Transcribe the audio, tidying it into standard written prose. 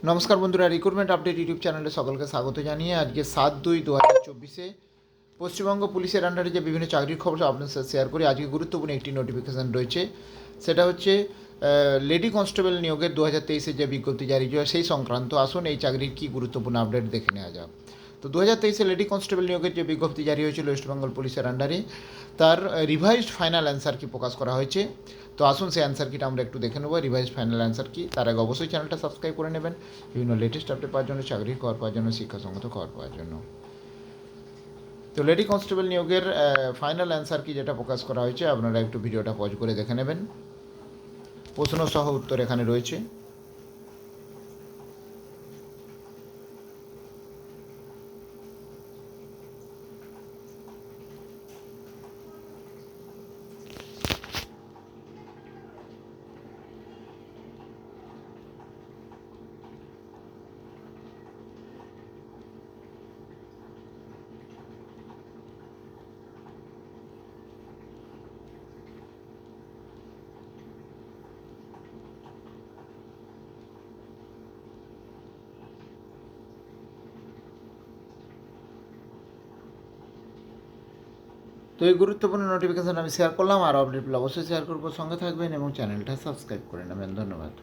নমস্কার বন্ধুরা, recruitment update YouTube চ্যানেলে সকলকে স্বাগত জানিয়ে আজকে 7/2/2024 পশ্চিমবঙ্গ পুলিশের আন্ডারে যে বিভিন্ন চাকরির খবর আপনার সাথে শেয়ার করি। আজকে গুরুত্বপূর্ণ একটি নোটিফিকেশান রয়েছে, সেটা হচ্ছে লেডি কনস্টেবল নিয়োগের 2023-এর যে বিজ্ঞপ্তি জারি হয় সেই সংক্রান্ত। আসুন এই চাকরির কী গুরুত্বপূর্ণ আপডেট দেখে নেওয়া যাক। তো 2023-এ লেডি কনস্টেবল নিয়োগের যে বিজ্ঞপ্তি জারি হয়েছিল ওয়েস্টবেঙ্গল পুলিশের আন্ডারে, তার রিভাইজড ফাইনাল অ্যান্সার কি প্রকাশ করা হয়েছে। তো আসুন সেই অ্যান্সার কিটা আমরা একটু দেখে নেবো, রিভাইজড ফাইনাল অ্যান্সার কি। তার আগে অবশ্যই চ্যানেলটা সাবস্ক্রাইব করে নেবেন বিভিন্ন লেটেস্ট আপডেট পাওয়ার জন্য, চাকরির খবর পাওয়ার জন্য, শিক্ষাসঙ্গত খবর পাওয়ার জন্য। তো লেডি কনস্টেবল নিয়োগের ফাইনাল অ্যান্সার কি যেটা প্রকাশ করা হয়েছে, আপনারা একটু ভিডিওটা পজ করে দেখে নেবেন। প্রশ্ন সহ উত্তর এখানে রয়েছে। তো এই গুরুত্বপূর্ণ নোটিফিকেশান আমি শেয়ার করলাম, আর আপডেটগুলো অবশ্যই শেয়ার করবো। সঙ্গে থাকবেন এবং চ্যানেলটা সাবস্ক্রাইব করে নেবেন। ধন্যবাদ।